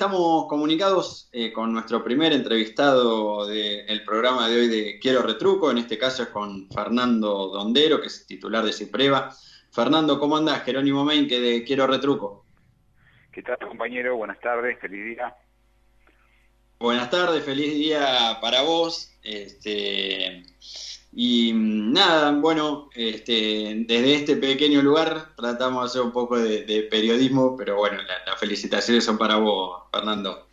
estamos comunicados con nuestro primer entrevistado del programa de hoy de Quiero Retruco. En este caso es con Fernando Dondero, que es titular de Cipreva. Fernando, ¿cómo andás? Jerónimo Meinke de Quiero Retruco. ¿Qué tal, compañero? Buenas tardes, feliz día. Buenas tardes, feliz día para vos. Y nada, bueno, desde este pequeño lugar tratamos de hacer un poco de periodismo, pero bueno, las felicitaciones son para vos, Fernando.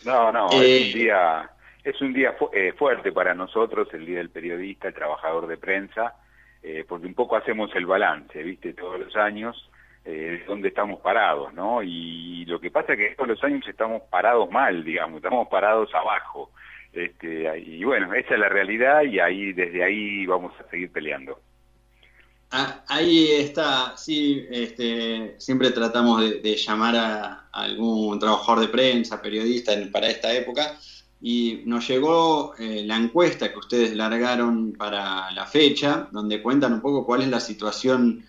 No, es un día fuerte para nosotros, el Día del Periodista, el trabajador de prensa, porque un poco hacemos el balance, ¿viste? Todos los años, de dónde estamos parados, ¿no? Y lo que pasa es que todos los años estamos parados mal, digamos, estamos parados abajo. Y bueno, esa es la realidad y desde ahí vamos a seguir peleando. Ahí está, sí, siempre tratamos de llamar a algún trabajador de prensa, periodista para esta época, y nos llegó la encuesta que ustedes largaron para la fecha, donde cuentan un poco cuál es la situación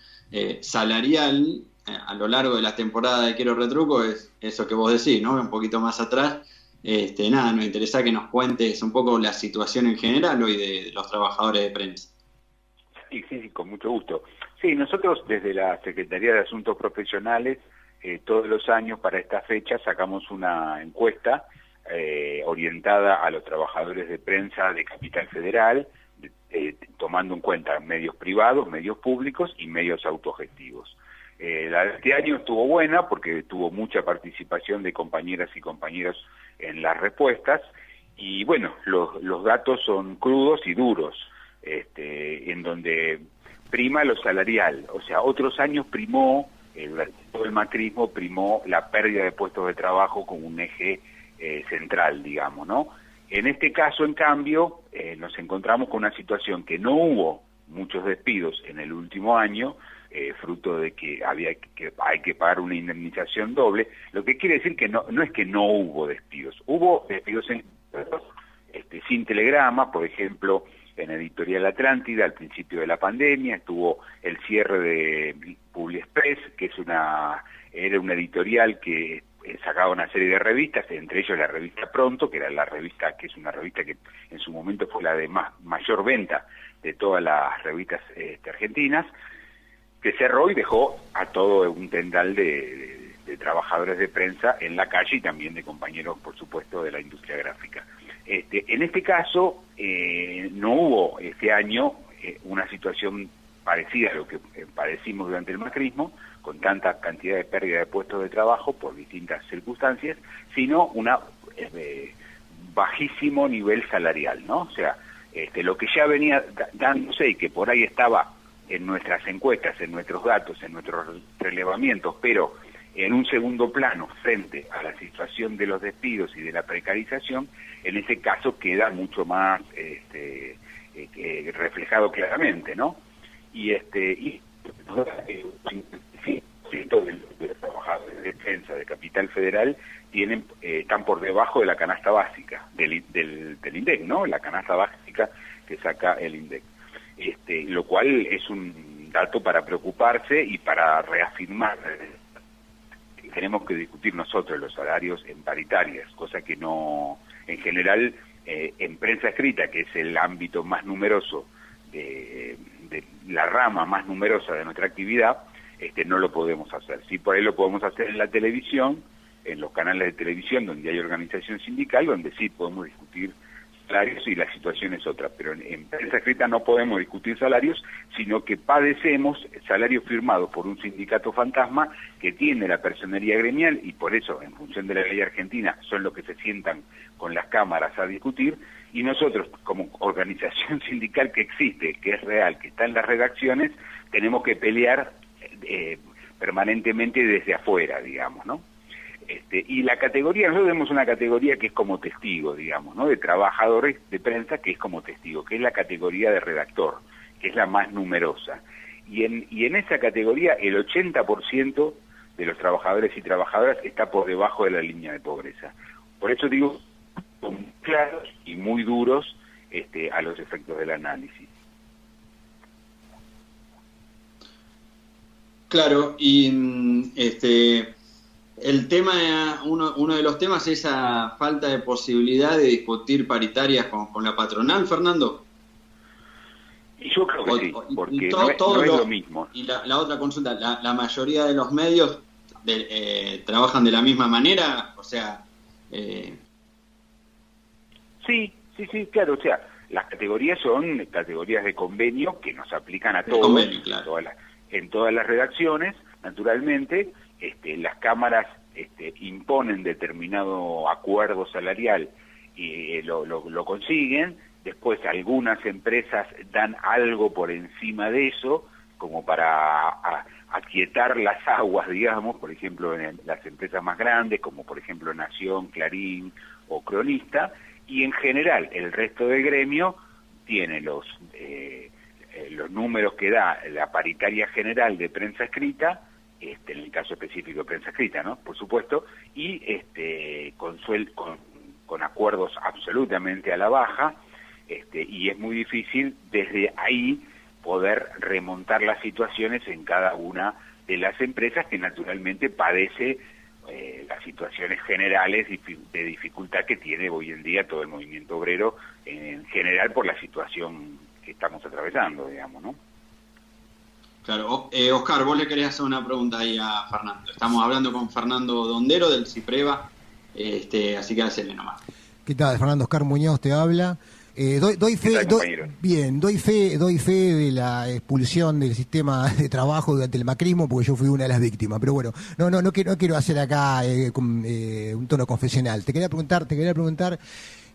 salarial a lo largo de la temporada de Quiero Retruco, es eso que vos decís, ¿no? Un poquito más atrás. Nada, nos interesa que nos cuentes un poco la situación en general hoy de los trabajadores de prensa. Sí, con mucho gusto. Sí, nosotros desde la Secretaría de Asuntos Profesionales, todos los años para esta fecha sacamos una encuesta orientada a los trabajadores de prensa de Capital Federal, tomando en cuenta medios privados, medios públicos y medios autogestivos. La de este año estuvo buena porque tuvo mucha participación de compañeras y compañeros en las respuestas, y bueno, los datos son crudos y duros. En donde prima lo salarial, o sea, otros años primó, durante todo el macrismo, primó la pérdida de puestos de trabajo como un eje central, digamos, ¿no? En este caso, en cambio, nos encontramos con una situación que no hubo muchos despidos en el último año, fruto de que hay que pagar una indemnización doble, lo que quiere decir que no es que no hubo despidos sin telegrama, por ejemplo. En Editorial Atlántida, al principio de la pandemia, estuvo el cierre de Publiexpress, que era una editorial que sacaba una serie de revistas, entre ellos la revista Pronto, que es una revista que en su momento fue la de mayor venta de todas las revistas argentinas, que cerró y dejó a todo un tendal de trabajadores de prensa en la calle y también de compañeros, por supuesto, de la industria gráfica. En este caso, no hubo este año una situación parecida a lo que padecimos durante el macrismo, con tanta cantidad de pérdida de puestos de trabajo por distintas circunstancias, sino una bajísimo nivel salarial, ¿no? O sea, lo que ya venía dándose y que por ahí estaba en nuestras encuestas, en nuestros datos, en nuestros relevamientos, pero en un segundo plano frente a la situación de los despidos y de la precarización, en ese caso queda mucho más reflejado claramente, ¿no? Y de los trabajadores de prensa de Capital Federal están por debajo de la canasta básica del INDEC, ¿no? La canasta básica que saca el INDEC. Lo cual es un dato para preocuparse y para reafirmar. Tenemos que discutir nosotros los salarios en paritarias, cosa que no, en general, en prensa escrita, que es el ámbito más numeroso, de la rama más numerosa de nuestra actividad, no lo podemos hacer. Sí, por ahí lo podemos hacer en la televisión, en los canales de televisión donde hay organización sindical, donde sí podemos discutir salarios y la situación es otra, pero en prensa escrita no podemos discutir salarios, sino que padecemos salarios firmados por un sindicato fantasma que tiene la personería gremial y por eso, en función de la ley argentina, son los que se sientan con las cámaras a discutir, y nosotros, como organización sindical que existe, que es real, que está en las redacciones, tenemos que pelear permanentemente desde afuera, digamos, ¿no? Y la categoría, nosotros tenemos una categoría que es como testigo, digamos, ¿no? De trabajadores de prensa que es como testigo, que es la categoría de redactor, que es la más numerosa. Y en esa categoría el 80% de los trabajadores y trabajadoras está por debajo de la línea de pobreza. Por eso digo, son muy claros y muy duros a los efectos del análisis. Claro, y el tema, uno de los temas es esa falta de posibilidad de discutir paritarias con la patronal, Fernando. Y yo creo que sí, porque no es lo mismo. Y la otra consulta, la mayoría de los medios trabajan de la misma manera, o sea... Sí, claro, o sea, las categorías son categorías de convenio que nos aplican a todos, claro. En todas las redacciones, naturalmente. Las cámaras imponen determinado acuerdo salarial y lo consiguen. Después algunas empresas dan algo por encima de eso, como para aquietar las aguas, digamos, por ejemplo, en las empresas más grandes, como por ejemplo Nación, Clarín o Cronista, y en general el resto del gremio tiene los números que da la paritaria general de prensa escrita, en el caso específico de prensa escrita, ¿no? Por supuesto, y con acuerdos absolutamente a la baja, y es muy difícil desde ahí poder remontar las situaciones en cada una de las empresas que naturalmente padece las situaciones generales de dificultad que tiene hoy en día todo el movimiento obrero en general por la situación que estamos atravesando, digamos, ¿no? Claro. Oscar, vos le querés hacer una pregunta ahí a Fernando. Estamos hablando con Fernando Dondero del CIPREVA, así que hacele nomás. ¿Qué tal, Fernando? Oscar Muñoz te habla. Doy fe de la expulsión del sistema de trabajo durante el macrismo, porque yo fui una de las víctimas. Pero bueno, no quiero hacer acá un tono confesional. Te quería preguntar.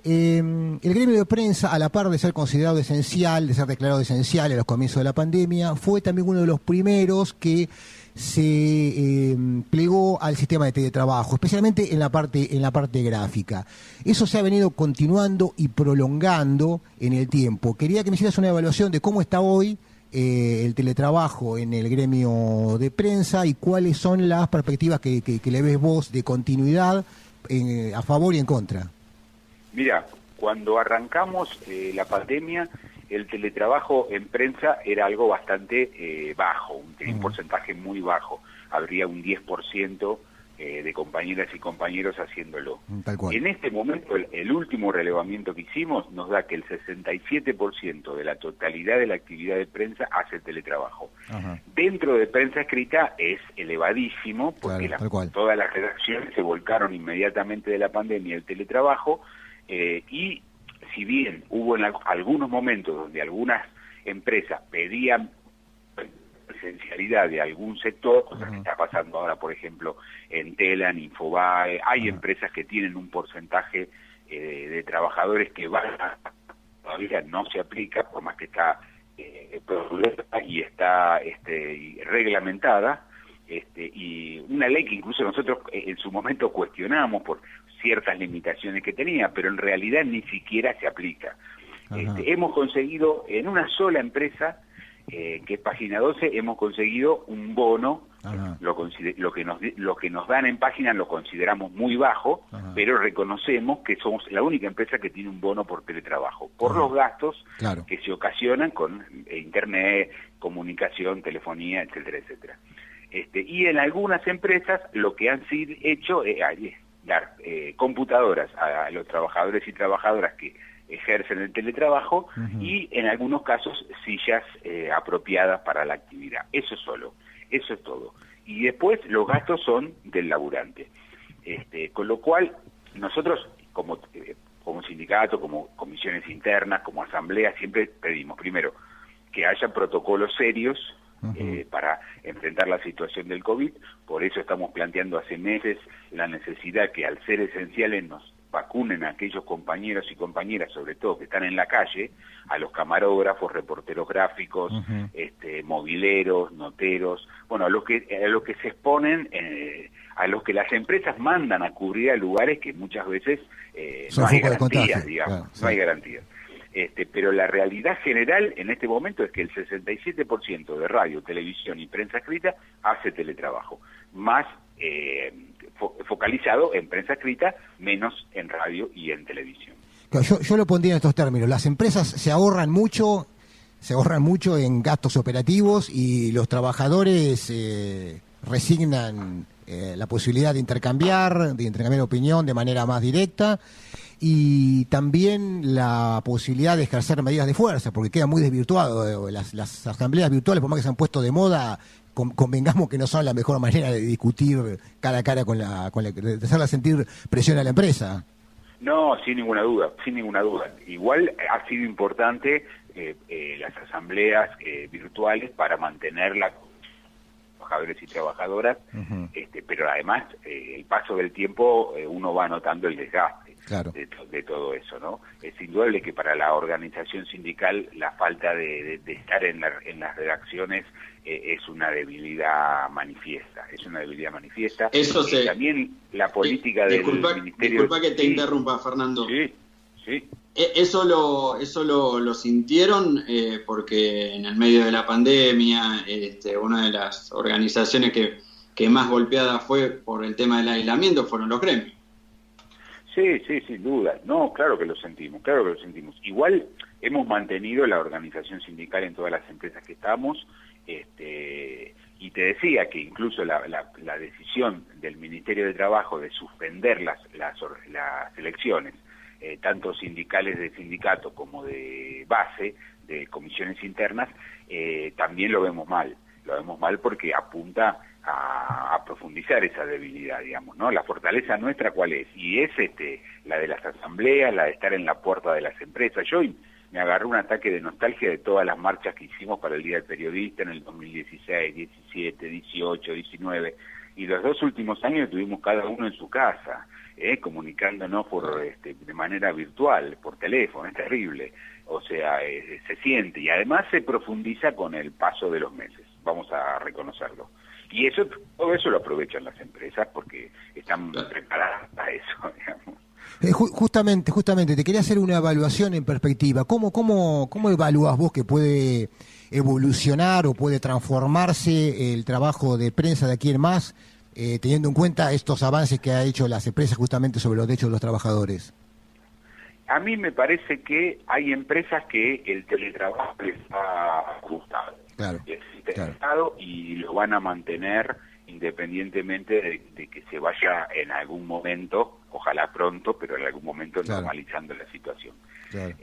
El gremio de prensa, a la par de ser considerado esencial, de ser declarado esencial a los comienzos de la pandemia, fue también uno de los primeros que se plegó al sistema de teletrabajo, especialmente en la parte gráfica. Eso se ha venido continuando y prolongando en el tiempo. Quería que me hicieras una evaluación de cómo está hoy el teletrabajo en el gremio de prensa y cuáles son las perspectivas que le ves vos de continuidad a favor y en contra. Mira, cuando arrancamos la pandemia, el teletrabajo en prensa era algo bastante bajo, un porcentaje muy bajo. Habría un 10% de compañeras y compañeros haciéndolo. Tal cual. En este momento, el último relevamiento que hicimos nos da que el 67% de la totalidad de la actividad de prensa hace teletrabajo. Ajá. Dentro de prensa escrita es elevadísimo, porque todas las redacciones se volcaron inmediatamente de la pandemia el teletrabajo, y si bien hubo en algunos momentos donde algunas empresas pedían presencialidad de algún sector, cosa que está pasando ahora, por ejemplo, en Telan, Infobae, hay empresas que tienen un porcentaje de trabajadores que todavía no se aplica, por más que está y está reglamentada, y una ley que incluso nosotros en su momento cuestionamos por ciertas limitaciones que tenía, pero en realidad ni siquiera se aplica. Hemos conseguido en una sola empresa, que es Página 12, hemos conseguido un bono. Lo que nos dan en Página lo consideramos muy bajo, pero reconocemos que somos la única empresa que tiene un bono por teletrabajo, por los gastos que se ocasionan con internet, comunicación, telefonía, etcétera, etcétera. Y en algunas empresas lo que han hecho es dar computadoras a los trabajadores y trabajadoras que ejercen el teletrabajo y en algunos casos sillas apropiadas para la actividad. Eso es todo. Y después los gastos son del laburante. Con lo cual nosotros como sindicato, como comisiones internas, como asamblea, siempre pedimos primero que haya protocolos serios para enfrentar la situación del COVID. Por eso estamos planteando hace meses la necesidad que al ser esenciales nos vacunen a aquellos compañeros y compañeras, sobre todo que están en la calle, a los camarógrafos, reporteros gráficos, mobileros, noteros, bueno, a los que se exponen, a los que las empresas mandan a cubrir a lugares que muchas veces no hay garantías, digamos, no hay garantías. Pero la realidad general en este momento es que el 67% de radio, televisión y prensa escrita hace teletrabajo, más focalizado en prensa escrita, menos en radio y en televisión. Yo lo pondría en estos términos: las empresas se ahorran mucho en gastos operativos y los trabajadores resignan la posibilidad de intercambiar opinión de manera más directa, y también la posibilidad de ejercer medidas de fuerza, porque queda muy desvirtuado. Las asambleas virtuales, por más que se han puesto de moda, convengamos que no son la mejor manera de discutir cara a cara de hacerla sentir presión a la empresa. No, sin ninguna duda, sin ninguna duda. Igual ha sido importante las asambleas virtuales para mantener la trabajadores y trabajadoras, uh-huh. Pero además el paso del tiempo uno va notando el desgaste, claro, de todo eso, ¿no? Es indudable que para la organización sindical la falta de estar en las redacciones es una debilidad manifiesta, Eso sí. También la política del Ministerio... Disculpa que te interrumpa, Fernando. Sí. Eso lo sintieron porque en el medio de la pandemia una de las organizaciones que más golpeada fue por el tema del aislamiento fueron los gremios. Sí, sin duda. No, claro que lo sentimos. Igual hemos mantenido la organización sindical en todas las empresas que estamos, y te decía que incluso la decisión del Ministerio de Trabajo de suspender las elecciones, tanto sindicales de sindicato como de base, de comisiones internas, también lo vemos mal porque apunta a profundizar esa debilidad, digamos, ¿no? La fortaleza nuestra, ¿cuál es? Y es la de las asambleas, la de estar en la puerta de las empresas. Yo me agarró un ataque de nostalgia de todas las marchas que hicimos para el Día del Periodista en el 2016, 17, 18, 19, y los 2 últimos años estuvimos cada uno en su casa, comunicándonos de manera virtual, por teléfono. Es terrible, o sea, se siente, y además se profundiza con el paso de los meses, vamos a reconocerlo. Y todo eso lo aprovechan las empresas porque están preparadas para eso, digamos. Justamente, te quería hacer una evaluación en perspectiva. ¿Cómo evalúas vos que puede evolucionar o puede transformarse el trabajo de prensa de aquí en más, teniendo en cuenta estos avances que ha hecho las empresas justamente sobre los derechos de los trabajadores? A mí me parece que hay empresas que el teletrabajo les ha gustado. Claro. Y lo van a mantener independientemente de que se vaya en algún momento, ojalá pronto, pero en algún momento normalizando la situación. Claro.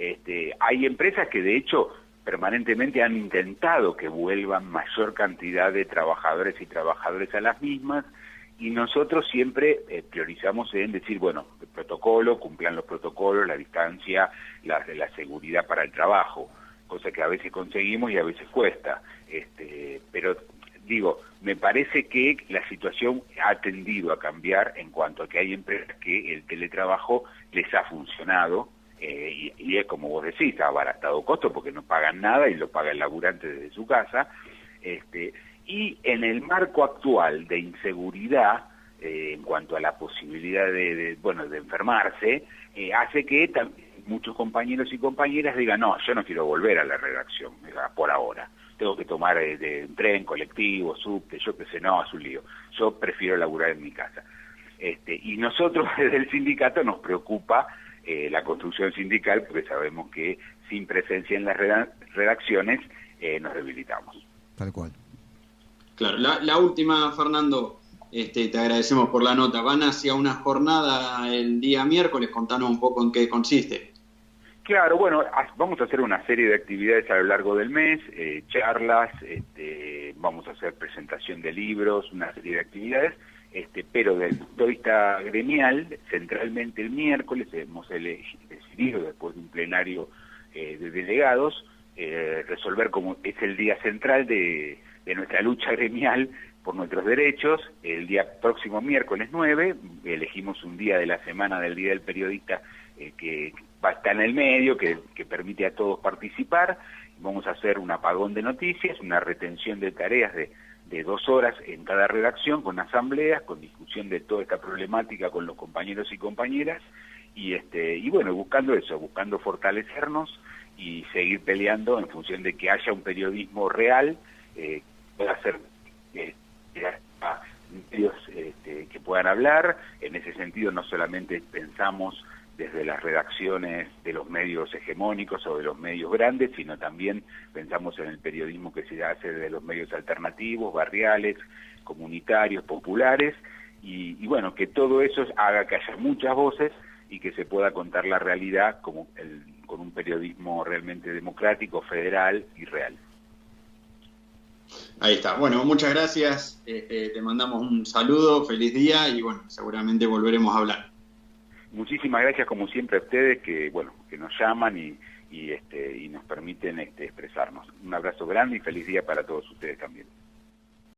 Hay empresas que de hecho permanentemente han intentado que vuelvan mayor cantidad de trabajadores y trabajadoras a las mismas, y nosotros siempre priorizamos en decir, bueno, el protocolo, cumplan los protocolos, la distancia, la seguridad para el trabajo, cosa que a veces conseguimos y a veces cuesta, pero digo, me parece que la situación ha tendido a cambiar en cuanto a que hay empresas que el teletrabajo les ha funcionado, y es como vos decís, ha abaratado costos porque no pagan nada y lo paga el laburante desde su casa, y en el marco actual de inseguridad, en cuanto a la posibilidad de enfermarse, hace que muchos compañeros y compañeras digan, no, yo no quiero volver a la redacción, por ahora. Tengo que tomar un tren, colectivo, subte, yo qué sé, no, es un lío. Yo prefiero laburar en mi casa. Y nosotros desde el sindicato nos preocupa la construcción sindical, porque sabemos que sin presencia en las redacciones nos debilitamos. Tal cual. Claro, la última, Fernando, te agradecemos por la nota. Van hacia una jornada el día miércoles, contanos un poco en qué consiste. Claro, bueno, vamos a hacer una serie de actividades a lo largo del mes, charlas, vamos a hacer presentación de libros, una serie de actividades, pero desde el punto de vista gremial, centralmente el miércoles hemos decidido, después de un plenario de delegados, resolver como es el día central de nuestra lucha gremial por nuestros derechos. El día próximo miércoles 9, elegimos un día de la semana del Día del Periodista que va a estar en el medio, que permite a todos participar. Vamos a hacer un apagón de noticias, una retención de tareas de 2 horas en cada redacción, con asambleas, con discusión de toda esta problemática con los compañeros y compañeras, y bueno, buscando fortalecernos y seguir peleando en función de que haya un periodismo real, pueda ser medios que puedan hablar. En ese sentido no solamente pensamos desde las redacciones de los medios hegemónicos o de los medios grandes, sino también pensamos en el periodismo que se hace desde los medios alternativos, barriales, comunitarios, populares, y bueno, que todo eso haga que haya muchas voces y que se pueda contar la realidad con un periodismo realmente democrático, federal y real. Ahí está. Bueno, muchas gracias. Te mandamos un saludo, feliz día y bueno, seguramente volveremos a hablar. Muchísimas gracias como siempre a ustedes que nos llaman y nos permiten expresarnos. Un abrazo grande y feliz día para todos ustedes también.